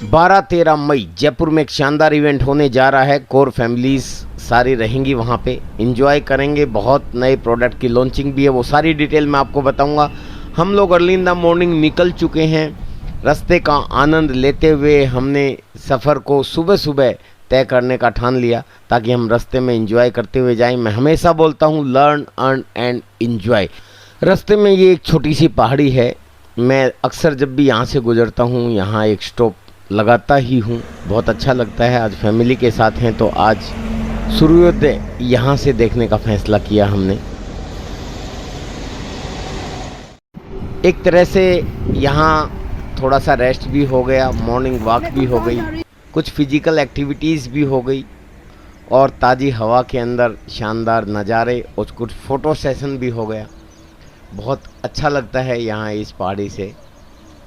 12-13 मई जयपुर में एक शानदार इवेंट होने जा रहा है। कोर फैमिलीज सारी रहेंगी वहाँ पे, एंजॉय करेंगे। बहुत नए प्रोडक्ट की लॉन्चिंग भी है, वो सारी डिटेल मैं आपको बताऊंगा। हम लोग अर्ली इन द मॉर्निंग निकल चुके हैं। रास्ते का आनंद लेते हुए हमने सफ़र को सुबह सुबह तय करने का ठान लिया ताकि हम रास्ते में एंजॉय करते हुए जाएं। मैं हमेशा बोलता हूँ लर्न अर्न एंड एंजॉय। रास्ते में ये एक छोटी सी पहाड़ी है। मैं अक्सर जब भी यहाँ से गुजरता हूँ यहाँ एक स्टॉप लगाता ही हूँ, बहुत अच्छा लगता है। आज फैमिली के साथ हैं तो आज सूर्योदय यहाँ से देखने का फैसला किया हमने। एक तरह से यहाँ थोड़ा सा रेस्ट भी हो गया, मॉर्निंग वॉक भी हो गई, कुछ फिजिकल एक्टिविटीज़ भी हो गई और ताज़ी हवा के अंदर शानदार नज़ारे और कुछ फ़ोटो सेशन भी हो गया। बहुत अच्छा लगता है यहाँ इस पहाड़ी से,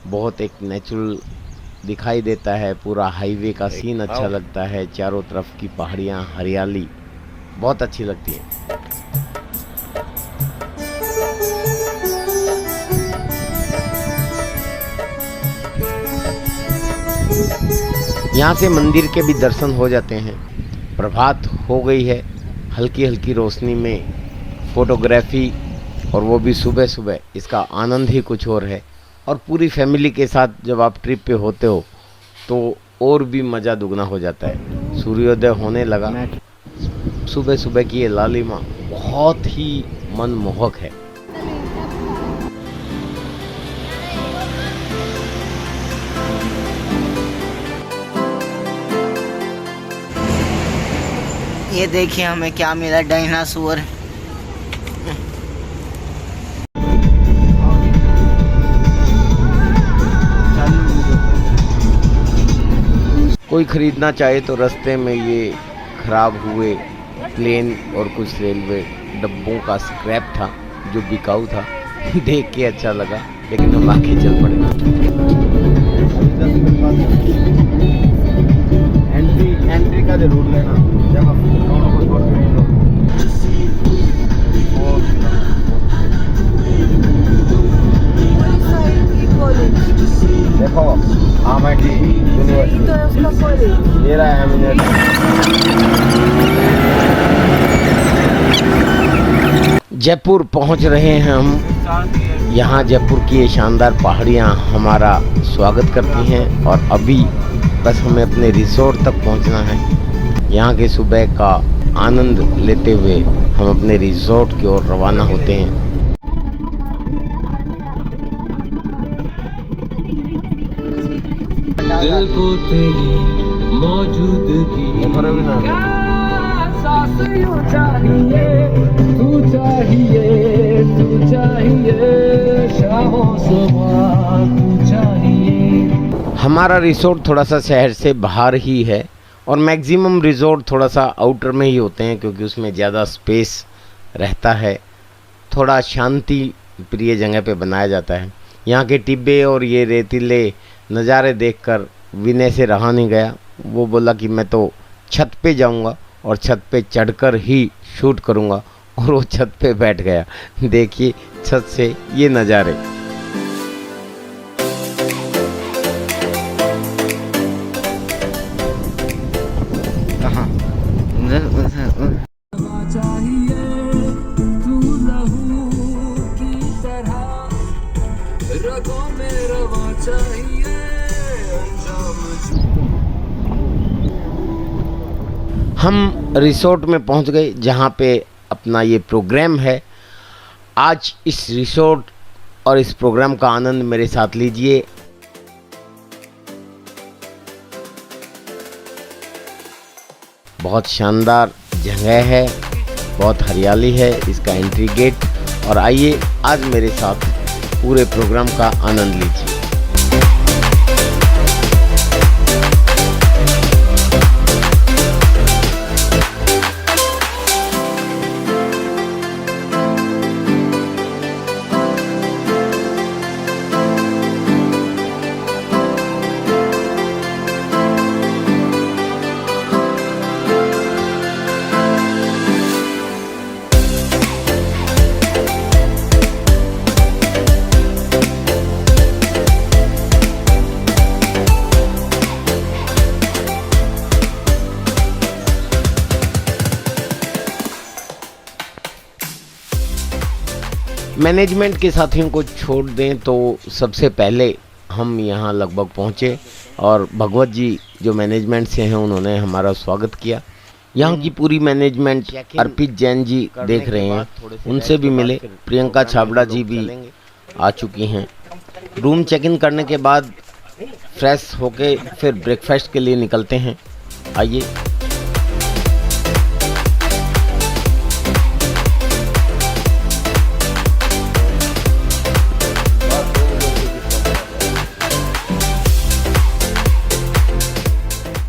बहुत एक नेचुरल दिखाई देता है। पूरा हाईवे का सीन अच्छा लगता है, चारों तरफ की पहाड़ियाँ, हरियाली बहुत अच्छी लगती है। यहाँ से मंदिर के भी दर्शन हो जाते हैं। प्रभात हो गई है, हल्की हल्की रोशनी में फोटोग्राफी और वो भी सुबह सुबह, इसका आनंद ही कुछ और है। और पूरी फैमिली के साथ जब आप ट्रिप पे होते हो तो और भी मज़ा दुगना हो जाता है। सूर्योदय होने लगा, सुबह सुबह की ये लालिमा बहुत ही मनमोहक है। ये देखिए हमें क्या मिला, डायनासोर। कोई ख़रीदना चाहे तो रास्ते में ये ख़राब हुए प्लेन और कुछ रेलवे डब्बों का स्क्रैप था जो बिकाऊ था। देख के अच्छा लगा, लेकिन हम आगे चल पड़े। एंट्री का जरूर लेना जब आप दोनों को छोड़ के लो। देखो आमटी यूनिवर्सिटी ये रहा है। जयपुर पहुंच रहे हैं हम। यहाँ जयपुर की ये शानदार पहाड़ियाँ हमारा स्वागत करती हैं और अभी बस हमें अपने रिसोर्ट तक पहुंचना है। यहाँ के सुबह का आनंद लेते हुए हम अपने रिसोर्ट की ओर रवाना होते हैं। दिल को तेरी मौजूदगी तू चाहिए शाहों सुबह तू चाहिए। हमारा रिसोर्ट थोड़ा सा शहर से बाहर ही है और मैक्सिमम रिसोर्ट थोड़ा सा आउटर में ही होते हैं क्योंकि उसमें ज़्यादा स्पेस रहता है। थोड़ा शांति प्रिय जगह पे बनाया जाता है। यहाँ के टिब्बे और ये रेतीले नज़ारे देखकर विनय से रहा नहीं गया। वो बोला कि मैं तो छत पे जाऊंगा और छत पे चढ़कर ही शूट करूंगा, और वो छत पे बैठ गया। देखिए छत से ये नज़ारे। कहाँ हम रिसोर्ट में पहुंच गए जहां पे अपना ये प्रोग्राम है। आज इस रिसोर्ट और इस प्रोग्राम का आनंद मेरे साथ लीजिए। बहुत शानदार जगह है, बहुत हरियाली है, इसका एंट्री गेट। और आइए आज मेरे साथ पूरे प्रोग्राम का आनंद लीजिए। मैनेजमेंट के साथियों को छोड़ दें तो सबसे पहले हम यहाँ लगभग पहुँचे और भगवत जी जो मैनेजमेंट से हैं उन्होंने हमारा स्वागत किया। यहाँ की पूरी मैनेजमेंट अर्पित जैन जी देख रहे हैं, उनसे भी मिले। प्रियंका छाबड़ा जी भी आ चुकी हैं। रूम चेक इन करने के बाद फ्रेश होके फिर ब्रेकफास्ट के लिए निकलते हैं। आइए।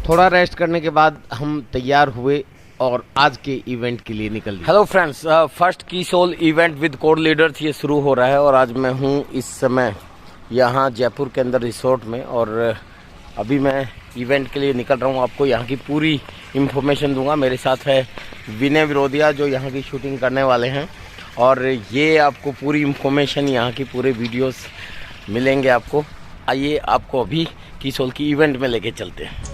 थोड़ा रेस्ट करने के बाद हम तैयार हुए और आज के इवेंट के लिए निकल गए। हेलो फ्रेंड्स, फर्स्ट की soul event with core leaders ये शुरू हो रहा है और आज मैं हूँ इस समय यहाँ जयपुर के अंदर रिसोर्ट में और अभी मैं इवेंट के लिए निकल रहा हूँ। आपको यहाँ की पूरी इन्फॉर्मेशन दूंगा। मेरे साथ है विनय विरोधिया जो यहाँ की शूटिंग करने वाले हैं और ये आपको पूरी इन्फॉर्मेशन, यहाँ की पूरे वीडियोस मिलेंगे आपको। आइए आपको अभी की सोल की इवेंट में लेके चलते हैं।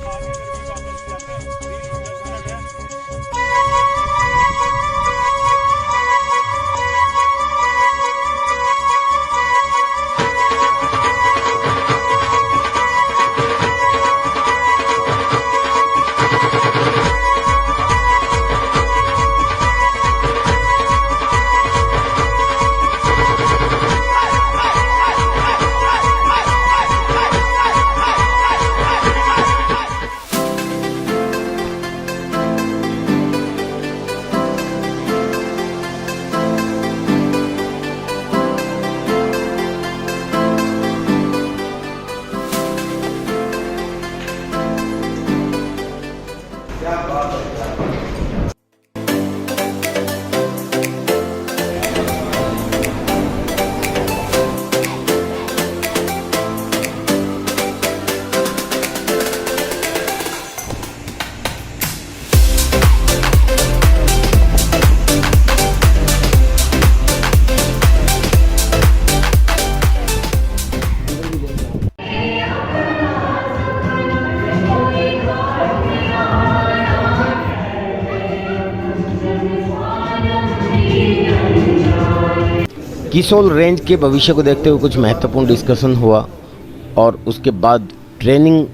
किसोल रेंज के भविष्य को देखते हुए कुछ महत्वपूर्ण डिस्कशन हुआ और उसके बाद ट्रेनिंग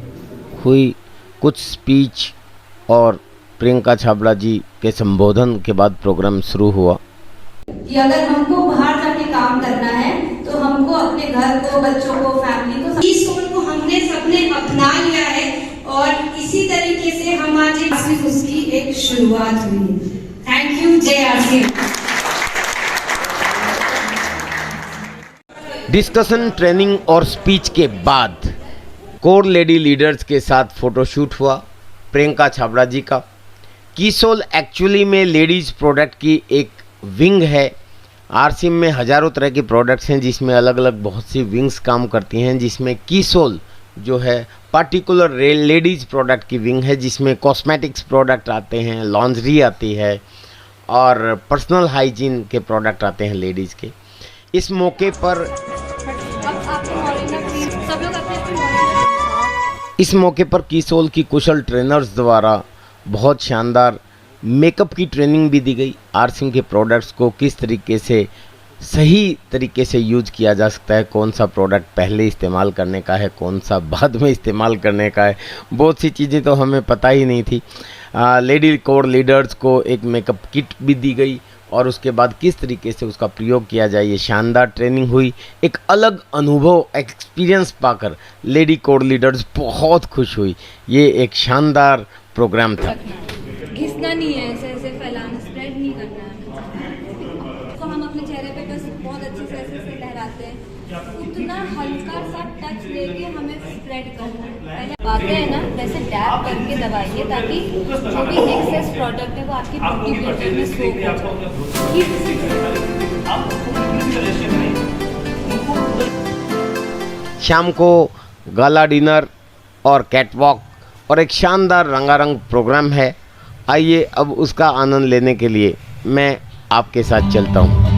हुई, कुछ स्पीच और प्रियंका छाबड़ा जी के संबोधन के बाद प्रोग्राम शुरू हुआ। कि अगर हमको बाहर जाके काम करना है तो हमको अपने घर को, बच्चों को, फैमिली को, इस सोल को हमने सबने अपना लिया है और इसी तरीके से हम आज उसकी एक शुरुआत हुई। Thank you. जय आरसीएम। डिस्कशन, ट्रेनिंग और स्पीच के बाद कोर लेडी लीडर्स के साथ फोटोशूट हुआ प्रियंका छाबड़ा जी का। किसोल एक्चुअली में लेडीज़ प्रोडक्ट की एक विंग है। आरसीएम में हज़ारों तरह के प्रोडक्ट्स हैं जिसमें अलग अलग बहुत सी विंग्स काम करती हैं, जिसमें किसोल जो है पार्टिकुलर लेडीज़ प्रोडक्ट की विंग है जिसमें कॉस्मेटिक्स प्रोडक्ट आते हैं, लॉन्ड्री आती है और पर्सनल हाइजीन के प्रोडक्ट आते हैं लेडीज़ के। इस मौके पर किसोल की कुशल ट्रेनर्स द्वारा बहुत शानदार मेकअप की ट्रेनिंग भी दी गई। आरसीएम के प्रोडक्ट्स को किस तरीके से सही तरीके से यूज किया जा सकता है, कौन सा प्रोडक्ट पहले इस्तेमाल करने का है, कौन सा बाद में इस्तेमाल करने का है, बहुत सी चीज़ें तो हमें पता ही नहीं थी। लेडी कोर लीडर्स को एक मेकअप किट भी दी गई और उसके बाद किस तरीके से उसका प्रयोग किया जाए, ये शानदार ट्रेनिंग हुई। एक अलग अनुभव, एक्सपीरियंस पाकर लेडी कोर लीडर्स बहुत खुश हुई। ये एक शानदार प्रोग्राम था। घिसना नहीं है, ऐसे ऐसे फैलाना, स्प्रेड नहीं करना है। तो हम अपने चेहरे पे बस बहुत अच्छे से ऐसे लहराते हैं, उतना हल्का सा टच लेके हमें स्प्रेड करना है। पहले बातें है ना वैसे डैप करके दबाइए ताकि जो भी एक्सेस प्रोडक्ट है वो आपकी ब्यूटी ब्लेंडर में सोख हो जाए। शाम को गाला डिनर और कैटवॉक और एक शानदार रंगारंग प्रोग्राम है। आइए अब उसका आनंद लेने के लिए मैं आपके साथ चलता हूँ।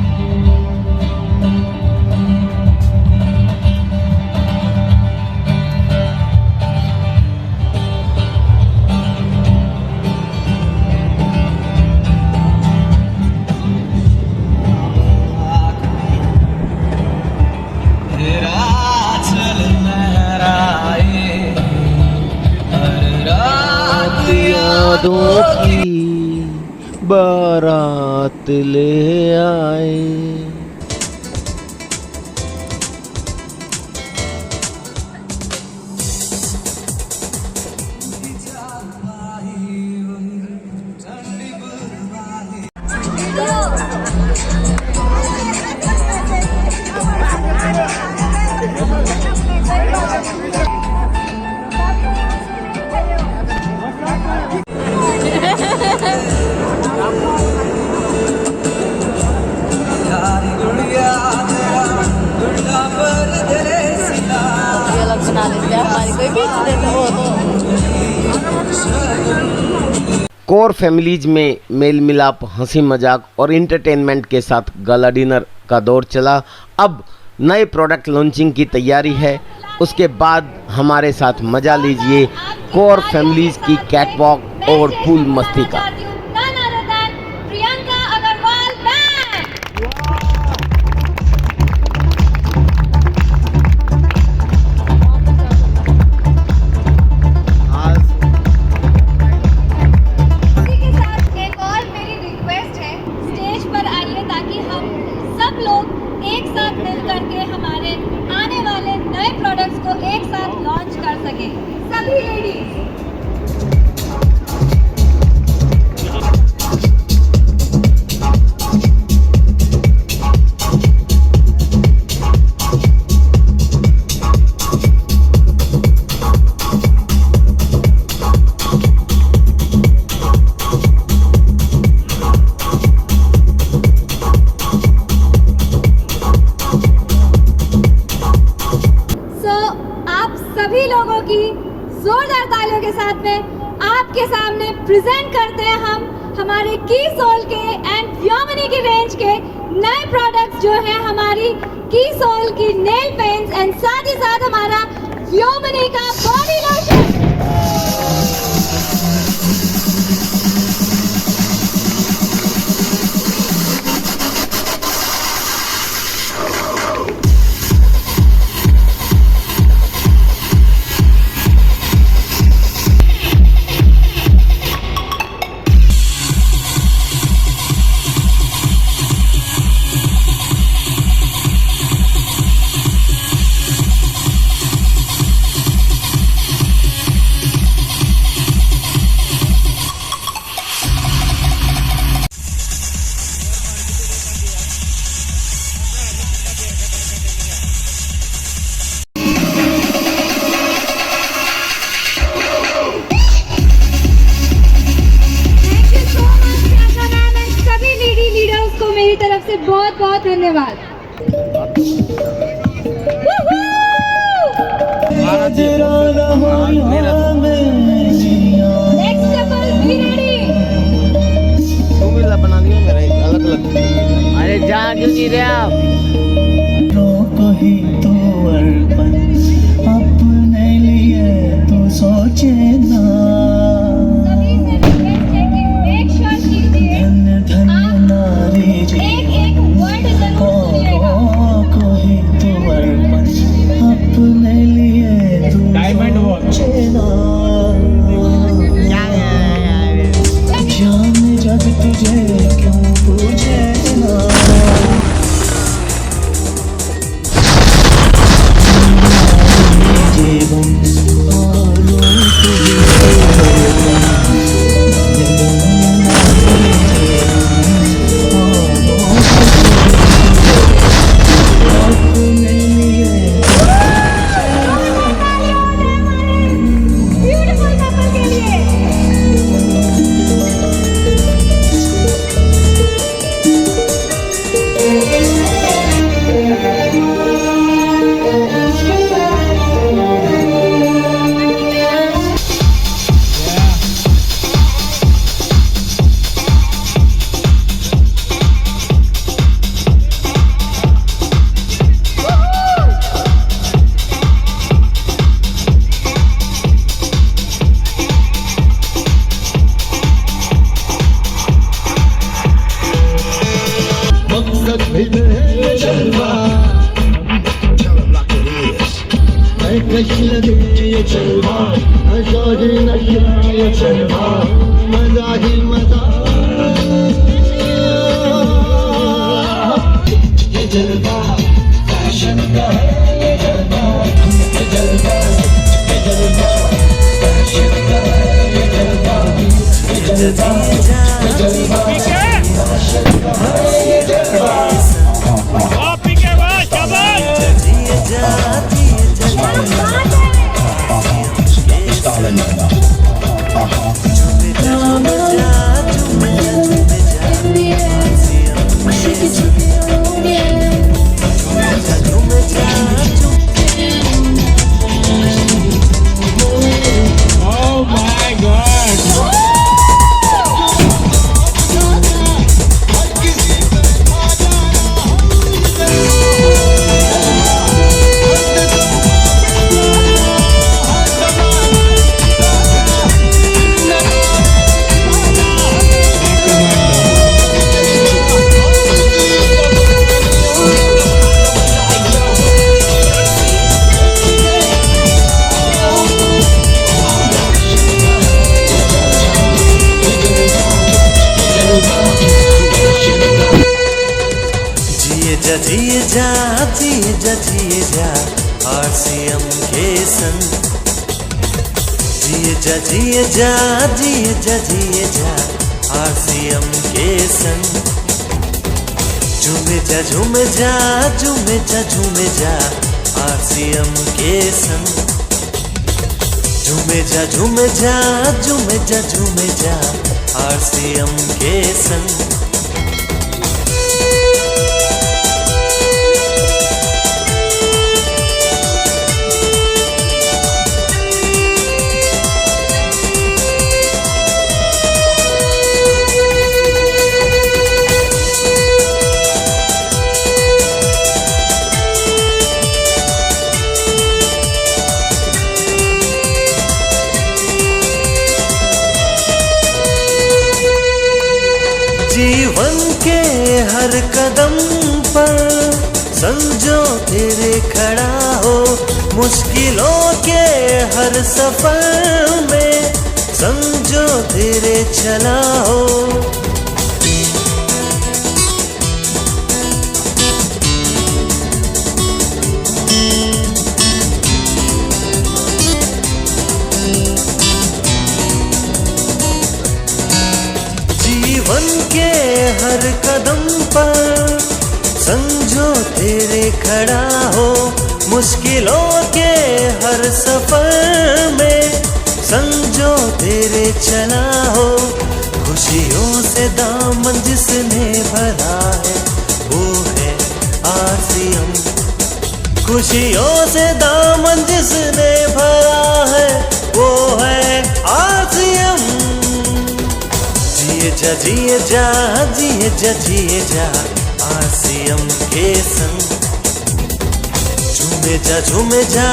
यादों की बारात ले आए। कोर फैमिलीज में मेल मिलाप, हंसी मजाक और इंटरटेनमेंट के साथ गाला डिनर का दौर चला। अब नए प्रोडक्ट लॉन्चिंग की तैयारी है। उसके बाद हमारे साथ मजा लीजिए कोर फैमिलीज की कैटवॉक और पूल मस्ती का। प्रियंका अग्रवाल इसी के साथ एक और मेरी रिक्वेस्ट है, स्टेज पर आइए ताकि हम सब लोग एक साथ मिल करके हमारे आने वाले नए प्रोडक्ट्स को एक साथ लॉन्च कर सके। सभी लेडीज सभी लोगों की जोरदार तालियों के साथ में आपके सामने प्रेजेंट करते हैं हम हमारे की सोल के एंड व्योमिनी की रेंज के नए प्रोडक्ट्स जो हैं हमारी की सोल की नेल पेंट्स एंड साथ ही साथ हमारा व्योमिनी का बॉडी लोशन। मेरी तरफ से बहुत बहुत धन्यवाद। Next couple be ready. बना लिया मेरा अलग अलग। अरे जा क्यों जी रहे आप? तो अर्पण अपने लिए तो सोचे ना। सभी से रिक्वेस्ट है कि मेक श्योर कीजिए एक वर्ड जरूर सुनिएगा। कोई तो अर्पण अपने लिए तो सोचे ना। जिए जा RCM के संग जिए जा RCM के संग झूमे जा RCM के संग झूमे जा RCM के संग जीवन के हर कदम पर समझो तेरे खड़ा हो, मुश्किलों के हर सफर में समझो तेरे चला हो। जीवन के हर कदम पर समझो तेरे खड़ा हो, मुश्किलों के हर सफर में समझो तेरे चला हो। खुशियों से दामन जिसने भरा है वो है RCM। खुशियों से दामन जिसने भरा है वो है RCM। जिए जा RCM के संग झूमे जा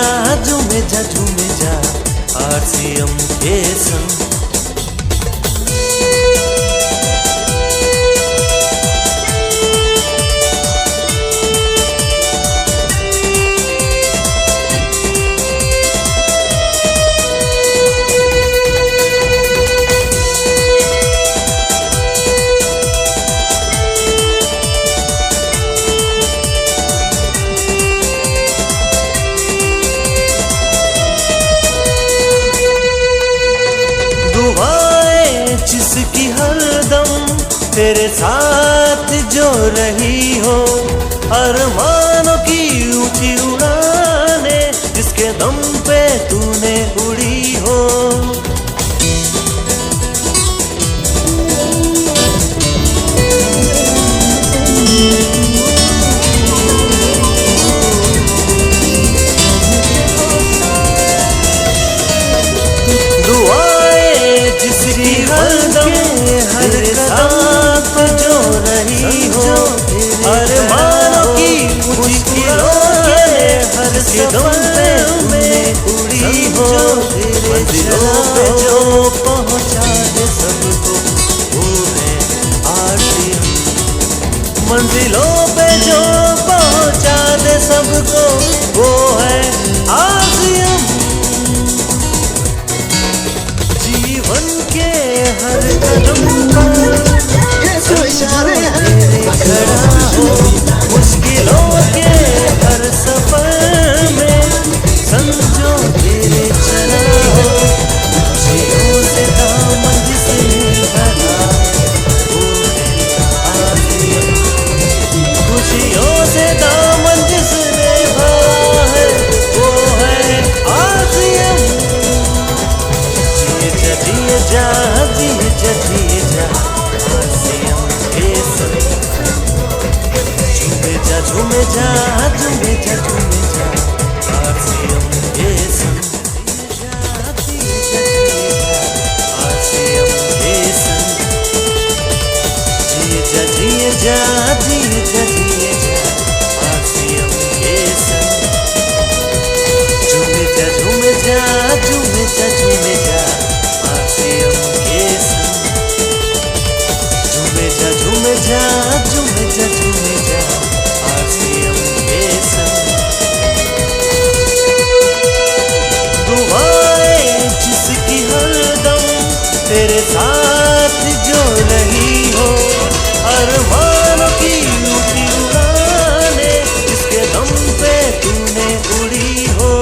RCM के संग। दुआएं जिसकी हरदम तेरे साथ जो रही हो, अरमानों की ऊंची उड़ाने जिसके दम पे तूने उड़ी हो। जिसकी हरदम हर साथ जो रही हो, अरमानों की मुश्किलों के हर कदम में उड़ी हो। मंजिलों पे जो पहुंचा दे सबको वो है RCM। मंजिलों पे जो पहुंचा दे सबको वो है RCM। जीवन के हर कदम पर तेरे खड़ा हो, मुश्किलों के हर सफर में समझो तेरे चला हो। खुशियों से दामन जिसने जिए जा जिए जा जिए जा आसियम के संग झूमे जा झूमे जा झूमे जा झूमे जा आसियम के संग जिए जा आसियम के संग जिए जा जिए जा जिए जा जिए जा आसियम के संग झूमे जा झूमे जा झूमे जा झूमे जा आसियम के संग झूमे जा झूमे जा झूमे जा झूमे जा आसियम के संग दुआएं जिसकी हरदम तेरे साथ जो रही हो अरमानों की ऊंची उड़ाने जिसके दम पे तूने उड़ी हो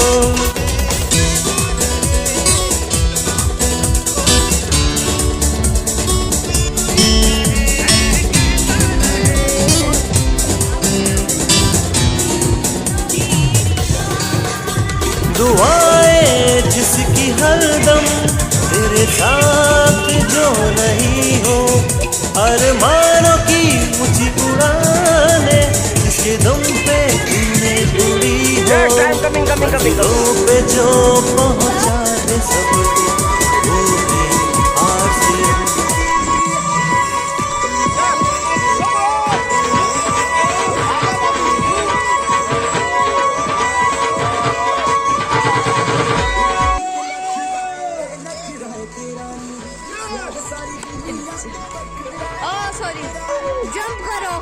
दुआएं जिसकी हरदम तेरे साथ जो रही हो अरमानों की ऊंची उड़ाने जिसके दम पे तूने उड़ी हो दिलों पे जो पहुंचा दे सबको वो है आसियम सॉरी जंप करो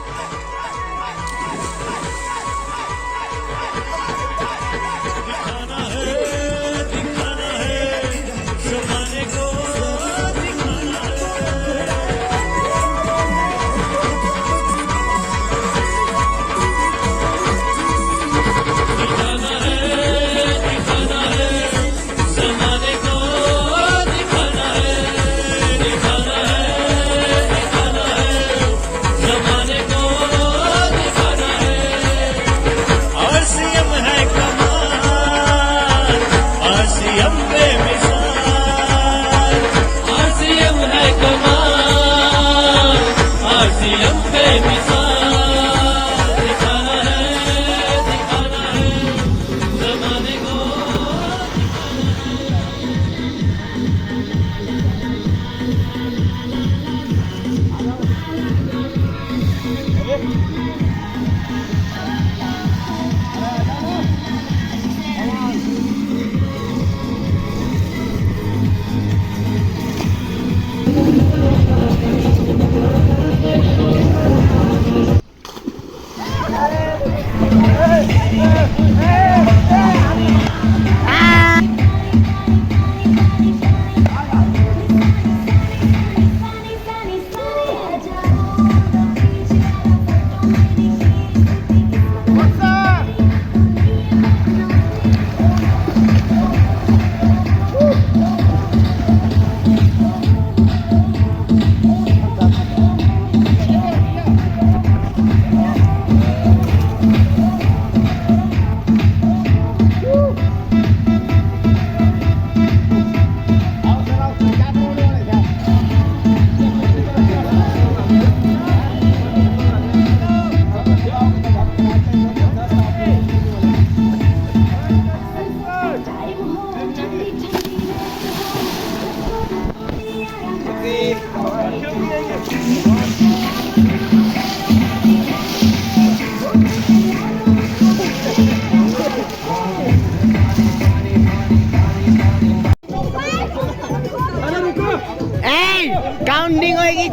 काउंटिंग होएगी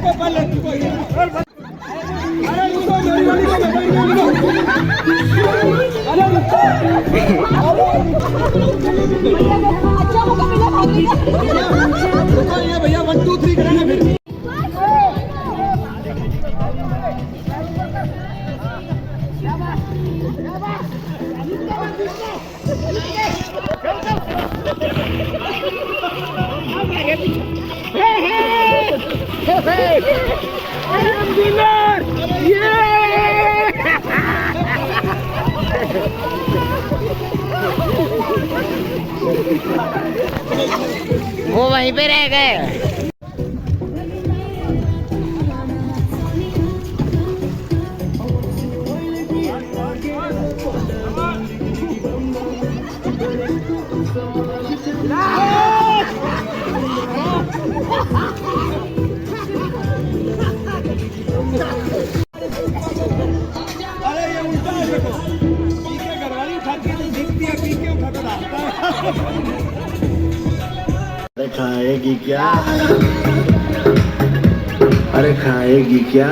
भैया 1 2 3 करेंगे फिर Yeah! वो वहीं पे रह गए। अरे ये उल्टा है देखो, पी के घरवाली उठाती है तो देखती है, पी के उठा कर आता है। अरे खाएगी क्या? अरे खाएगी क्या?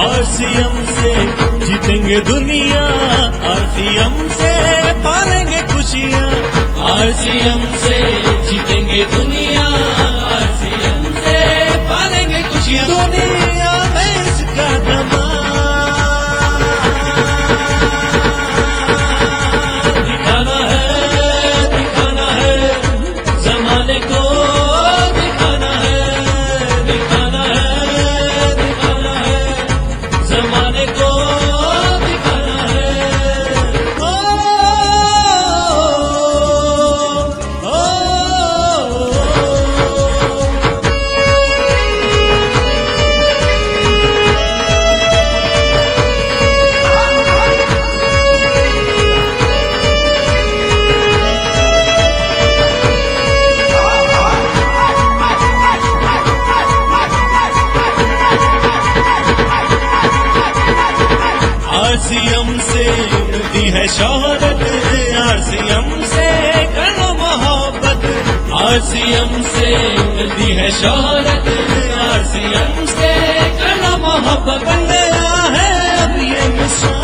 आरसीएम से जीतेंगे दुनिया, आरसीएम से पालेंगे खुशियाँ, आरसीएम से जीतेंगे दुनिया, आरसीएम से पालेंगे खुशियाँ। दुनिया में इसका दिखाना है जमाने को, दिखाना है जमाने को, दिखाना है। आरसीएम से मिलती है शोहरत, आरसीएम से करो मोहब्बत, आरसीएम से मिलती है शोहरत, आरसीएम से करो मोहब्बत। बन गया है अब ये मिसाल,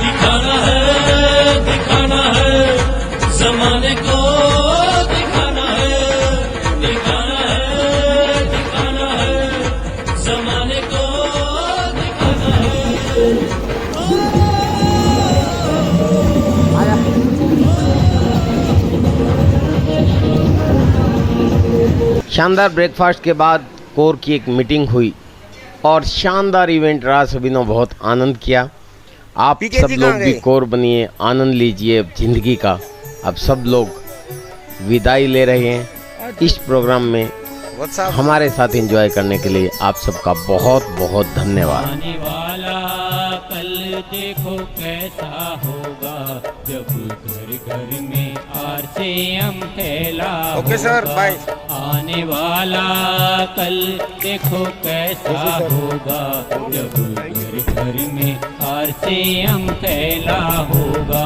दिखाना है जमाने को, दिखाना है जमाने को, दिखाना है। शानदार ब्रेकफास्ट के बाद कोर की एक मीटिंग हुई और शानदार इवेंट रहा। सभी ने बहुत आनंद किया। आप सब लोग भी कोर बनिए, आनंद लीजिए जिंदगी का। अब सब लोग विदाई ले रहे हैं इस प्रोग्राम में। हमारे साथ एंजॉय करने के लिए आप सबका बहुत बहुत धन्यवाद। आने वाला कल देखो कैसा होगा, जब घर घर में आरसीएम फैला होगा। Okay sir, bye. आने वाला कल देखो कैसा होगा, जब घर घर में आरसीएम फैला होगा।